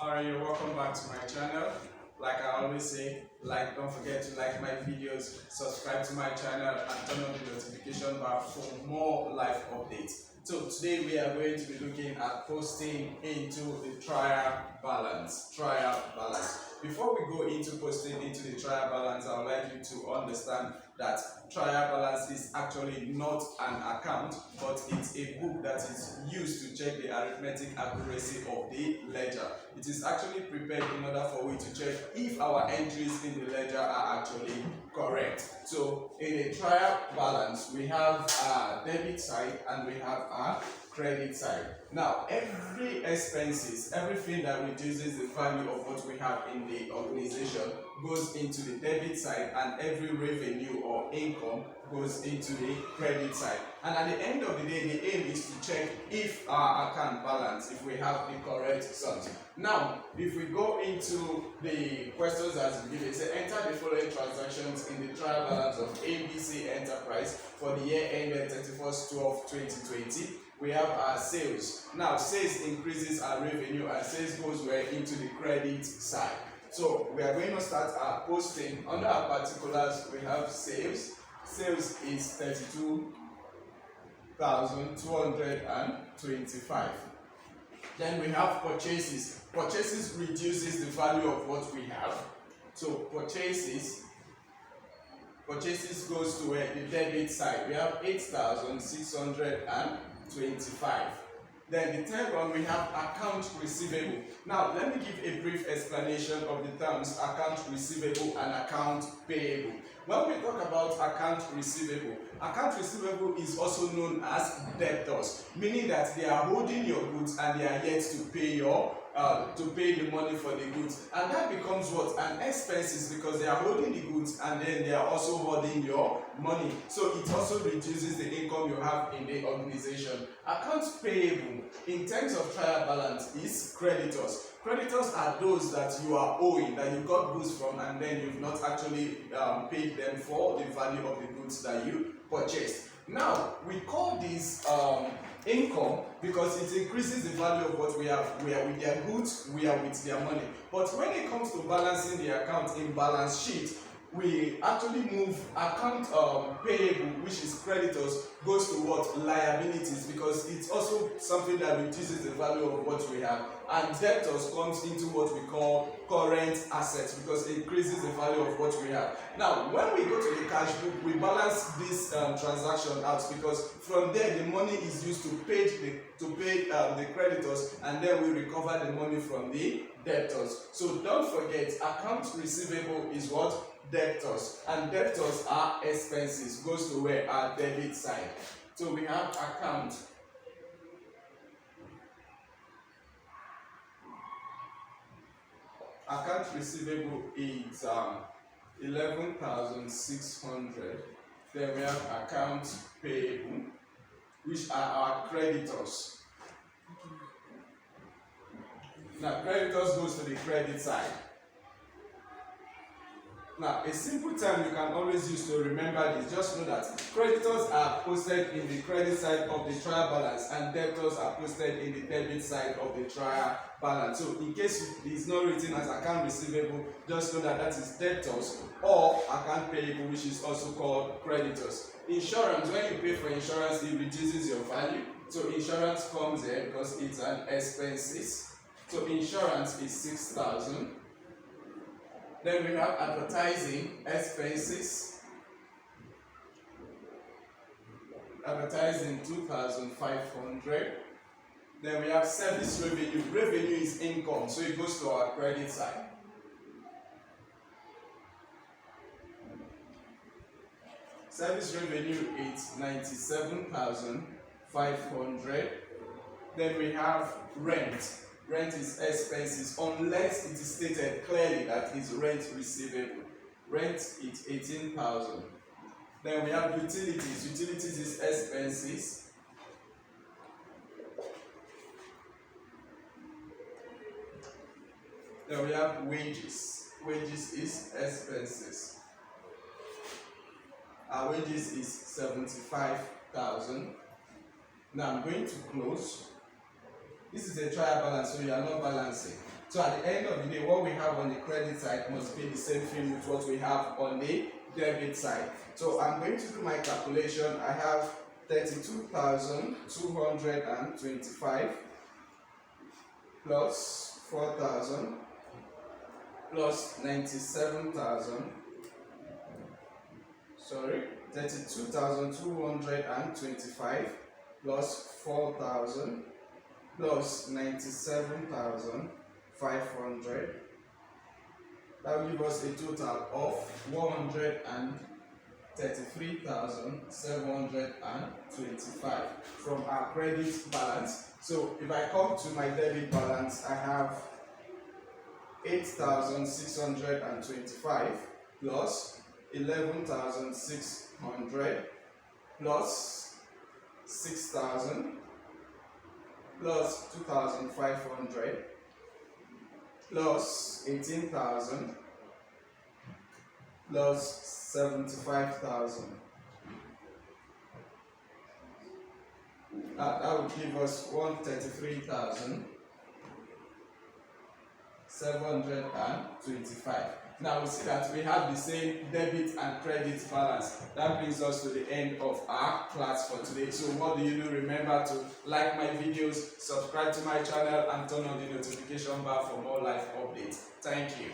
Alright, you're welcome back to my channel. Like I always say, don't forget to like my videos, subscribe to my channel and turn on the notification bar for more live updates. So today we are going to be looking at posting into the trial balance. Before we go into posting into the trial balance, I would like you to understand that trial balance is actually not an account, but it's a book that is used to check the arithmetic accuracy of the ledger. It is actually prepared in order for we to check if our entries in the ledger are actually correct. So in a trial balance, we have a debit side and we have a credit side. Now, every expenses, everything that reduces the value of what we have in the organization goes into the debit side, and every revenue or income goes into the credit side. And at the end of the day, the aim is to check if our account balance, if we have the correct sums. Now, if we go into the questions as given, say enter the following transactions in the trial balance of ABC Enterprise for the year ended 31st/12/2020. We have our sales. Now, sales increases our revenue and sales goes into the credit side. So we are going to start our posting. Under our particulars, we have sales. Sales is 32,225. Then we have purchases. Purchases reduces the value of what we have. So purchases goes to the debit side. We have 8,625. Then the third one, we have account receivable. Now, let me give a brief explanation of the terms account receivable and account payable. When we talk about account receivable is also known as debtors, meaning that they are holding your goods and they are yet to pay the money for the goods, and that becomes what? An expenses, because they are holding the goods and then they are also holding your money. So it also reduces the income you have in the organization. Accounts payable in terms of trial balance is creditors. Creditors are those that you are owing, that you got goods from and then you've not actually paid them for the value of the goods that you purchased. Now, we call this income because it increases the value of what we have. We are with their goods, we are with their money. But when it comes to balancing the account in balance sheet, we actually move account payable, which is creditors, goes to what? Liabilities, because it's also something that reduces the value of what we have. And debtors comes into what we call current assets, because it increases the value of what we have. Now, when we go to the cash book, we balance this transaction out, because from there the money is used to pay the creditors, and then we recover the money from the debtors. So don't forget, account receivable is what? Debtors, and debtors are expenses, goes to where? Our debit side. So we have account receivable is 11,600. Then we have account payable, which are our creditors. Now, creditors goes to the credit side. Now, a simple term you can always use to remember this, just know that creditors are posted in the credit side of the trial balance and debtors are posted in the debit side of the trial balance. So in case it is not written as account receivable, just know that is debtors, or account payable, which is also called creditors. Insurance, when you pay for insurance, it reduces your value. So insurance comes here because it's an expenses. So insurance is 6,000. Then we have advertising expenses. Advertising 2,500. Then we have service revenue. Revenue is income, so it goes to our credit side. Service revenue is 97,500. Then we have rent. Rent is expenses, unless it is stated clearly that is rent receivable. Rent is 18,000. Then we have utilities. Utilities is expenses. Then we have wages. Wages is expenses. Our wages is 75,000. Now I'm going to close. This is a trial balance, so you are not balancing. So at the end of the day, what we have on the credit side must be the same thing with what we have on the debit side. So I'm going to do my calculation. I have 32,225 plus 4,000 plus 97,000. Sorry, 32,225 plus 4,000 plus 97,500. That will give us a total of 133,725 from our credit balance. So if I come to my debit balance, I have 8,625 plus 11,600 plus 6,000 plus 2,500 plus 18,000 plus 75,000. That would give us 133,725. Now we see that we have the same debit and credit balance. That brings us to the end of our class for today. So what do you do? Remember to like my videos, subscribe to my channel, and turn on the notification bar for more live updates. Thank you.